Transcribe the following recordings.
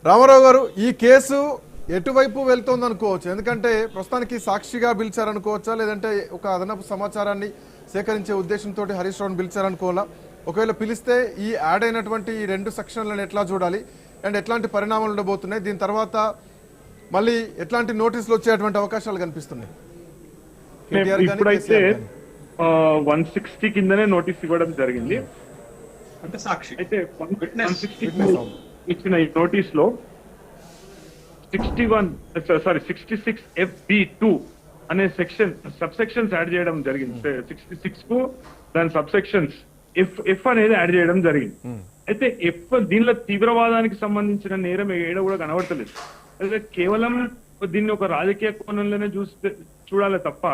రామారావు గారు, ఈ కేసు ఎటువైపు వెళ్తోంది అనుకోవచ్చు? ఎందుకంటే ప్రస్తుతానికి సాక్షిగా పిలిచారనుకోవచ్చా, లేదంటే ఒక అదనపు సమాచారాన్ని సేకరించే ఉద్దేశంతో హరీష్ రావును పిలిచారనుకోవాలా? ఒకవేళ పిలిస్తే ఈ యాడ్ అయినటువంటి ఈ 2 సెక్షన్లను ఎట్లా చూడాలి అండ్ ఎట్లాంటి పరిణామాలు ఉండబోతున్నాయి? దీని తర్వాత మళ్ళీ ఎట్లాంటి నోటీసులు వచ్చేటువంటి అవకాశాలు కనిపిస్తున్నాయి? ఇప్పుడైతే 160 కిందనే నోటీస్ ఇవ్వడం జరిగింది. అంటే సాక్షి అయితే 160 ఇచ్చిన ఈ నోటీస్ లో 66 FB2 అనే సెక్షన్ సబ్ సెక్షన్స్ యాడ్ చేయడం జరిగింది. 66 కు దాని సబ్ సెక్షన్స్ ఎఫ్ అనేది యాడ్ చేయడం జరిగింది. అయితే దీనిలో తీవ్రవాదానికి సంబంధించిన నేరం ఏడ కూడా కనబడతలేదు. అయితే కేవలం దీన్ని ఒక రాజకీయ కోణంలోనే చూడాలి తప్ప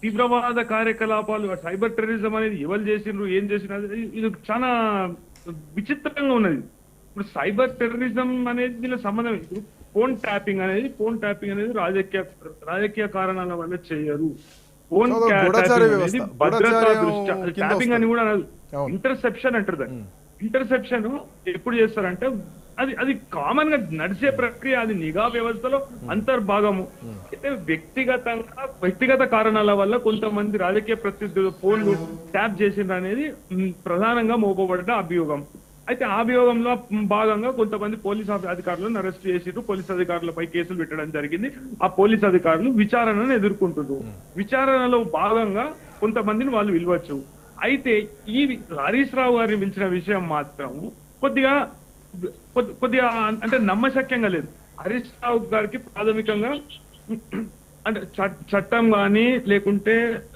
తీవ్రవాద కార్యకలాపాలు, సైబర్ టెర్రరిజం అనేది ఎవరు చేసిండ్రు, ఏం చేసినారు, ఇది చాలా విచిత్రంగా ఉన్నది. ఇప్పుడు సైబర్ టెర్రరిజం అనేది దీనిలో సంబంధం. ఇప్పుడు ఫోన్ ట్యాపింగ్ అనేది రాజకీయ కారణాల వల్ల చేయరు. ఫోన్ అనేది భద్రతా దృష్ట్యా ట్యాపింగ్ అని కూడా అనదు, ఇంటర్సెప్షన్ అంటారు. దాన్ని ఇంటర్సెప్షన్ ఎప్పుడు చేస్తారంటే అది కామన్ గా నడిచే ప్రక్రియ, అది నిఘా వ్యవస్థలో అంతర్భాగము. అయితే వ్యక్తిగత కారణాల వల్ల కొంతమంది రాజకీయ ప్రతినిధులు ఫోన్లు ట్యాప్ చేసిండ్రు అనేది ప్రధానంగా మోపబడ్డ అభియోగం. అయితే ఆ అభియోగంలో భాగంగా కొంతమంది పోలీస్ అధికారులను అరెస్ట్ చేసిరు, పోలీస్ అధికారులపై కేసులు పెట్టడం జరిగింది. ఆ పోలీస్ అధికారులు విచారణను ఎదుర్కొంటున్నారు. విచారణలో భాగంగా కొంతమందిని వాళ్ళు పిలవచ్చు. అయితే ఈ హరీష్ రావు గారిని పిలిచిన విషయం మాత్రం కొద్దిగా అంటే నమ్మశక్యంగా లేదు. హరీష్ రావు గారికి ప్రాథమికంగా అంటే చట్టం గాని లేకుంటే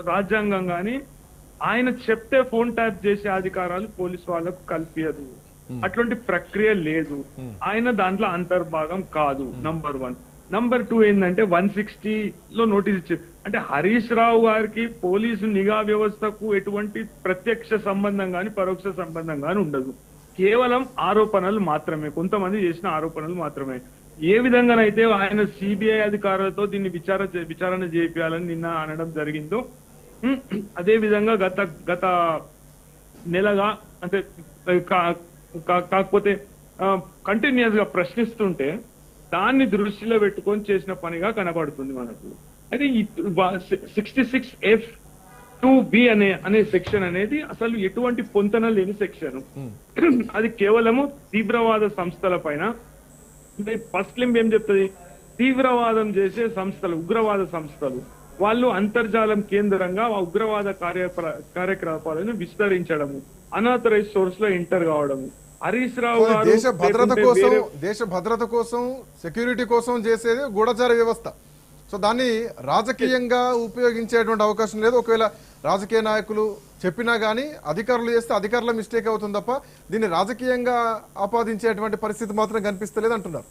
రాజ్యాంగం గాని ఆయన చెప్తే ఫోన్ ట్యాప్ చేసే అధికారాలు పోలీసు వాళ్ళకు కల్పించదు. అటువంటి ప్రక్రియ లేదు. ఆయన దాంట్లో అంతర్భాగం కాదు. నంబర్ 1. నంబర్ 2 ఏంటంటే 160 లో నోటీస్ ఇచ్చారు. అంటే హరీష్ రావు గారికి పోలీసు నిఘా వ్యవస్థకు ఎటువంటి ప్రత్యక్ష సంబంధం గాని పరోక్ష సంబంధం గాని ఉండదు. కేవలం ఆరోపణలు మాత్రమే, కొంతమంది చేసిన ఆరోపణలు మాత్రమే. ఏ విధంగానైతే ఆయన సిబిఐ అధికారులతో దీన్ని విచారణ చేయాలని నిన్న అనడం జరిగిందో, అదే విధంగా గత నెలగా అంటే కాకపోతే కంటిన్యూస్ గా ప్రశ్నిస్తుంటే దాన్ని దృష్టిలో పెట్టుకొని చేసిన పనిగా కనబడుతుంది మనకు. అయితే 66 F2B అనే సెక్షన్ అనేది అసలు ఎటువంటి పొంతన లేని సెక్షన్. అది కేవలము తీవ్రవాద సంస్థల పైన, అంటే ఫస్ట్ లింబ్ ఏం చెప్తుంది, తీవ్రవాదం చేసే సంస్థలు, ఉగ్రవాద సంస్థలు వాళ్ళు అంతర్జాలం కేంద్రంగా ఉగ్రవాద కార్యకలాపాలను విస్తరించడము, అనాథరైజ్ సోర్స్ లో ఎంటర్ కావడము. హరీష్ రావు గారు దేశ భద్రత కోసం సెక్యూరిటీ కోసం చేసేది గూఢచార వ్యవస్థ. సో దాన్ని రాజకీయంగా ఉపయోగించేటువంటి అవకాశం లేదు. ఒకవేళ రాజకీయ నాయకులు చెప్పినా గానీ అధికారులు చేస్తే అధికారుల మిస్టేక్ అవుతుంది తప్ప దీన్ని రాజకీయంగా ఆపాదించేటువంటి పరిస్థితి మాత్రం కనిపిస్తలేదు అంటున్నారు.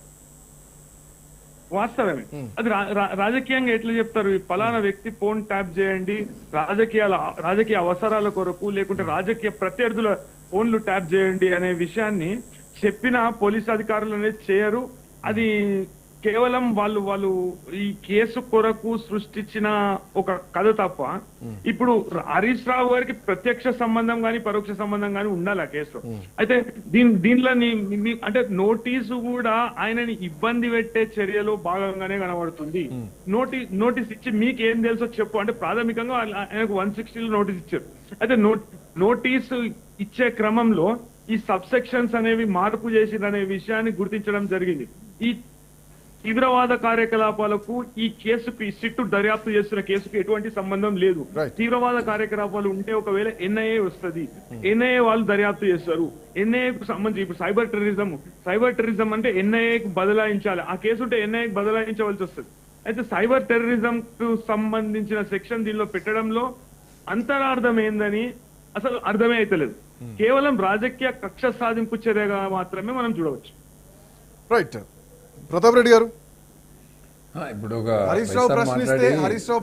వాస్తవమే. అది రాజకీయంగా ఎట్లా చెప్తారు, ఫలానా వ్యక్తి ఫోన్ ట్యాప్ చేయండి రాజకీయ అవసరాల కొరకు, లేకుంటే రాజకీయ ప్రత్యర్థుల ఫోన్లు ట్యాప్ చేయండి అనే విషయాన్ని చెప్పిన పోలీస్ అధికారులు అనేది చేయరు. అది కేవలం వాళ్ళు ఈ కేసు కొరకు సృష్టించిన ఒక కథ తప్ప ఇప్పుడు హరీష్ రావు గారికి ప్రత్యక్ష సంబంధం గాని పరోక్ష సంబంధం గాని ఉండాలి ఆ కేసులో. అయితే దీనిలో అంటే నోటీసు కూడా ఆయనని ఇబ్బంది పెట్టే చర్యలో భాగంగానే కనబడుతుంది. నోటీస్ ఇచ్చి మీకేం తెలుసో చెప్పు అంటే ప్రాథమికంగా ఆయనకు 160లో నోటీస్ ఇచ్చారు. అయితే నోటీసు ఇచ్చే క్రమంలో ఈ సబ్ సెక్షన్స్ అనేవి మార్పు చేసిందనే విషయాన్ని గుర్తించడం జరిగింది. ఈ తీవ్రవాద కార్యకలాపాలకు ఈ కేసుకు సిట్టు దర్యాప్తు చేస్తున్న కేసుకు ఎటువంటి సంబంధం లేదు. తీవ్రవాద కార్యకలాపాలు ఉంటే ఒకవేళ ఎన్ఐఏ వస్తుంది, ఎన్ఐఏ వాళ్ళు దర్యాప్తు చేస్తారు. ఎన్ఐఏకు సంబంధించి ఇప్పుడు సైబర్ టెర్రరిజం అంటే ఎన్ఐఏకి బదలాయించాలి, ఆ కేసు ఉంటే ఎన్ఐఏకి బదలాయించవలసి వస్తుంది. అయితే సైబర్ టెర్రరిజం కు సంబంధించిన సెక్షన్ దీనిలో పెట్టడంలో అంతరార్థం ఏందని అసలు అర్థమే అయితలేదు. కేవలం రాజకీయ కక్ష సాధింపు చర్యగా మాత్రమే మనం చూడవచ్చు. రైట్ ప్రతాప్ రెడ్డి గారు, ఇప్పుడు హరీష్ రావు ప్రశ్నిస్తే హరీష్ రావు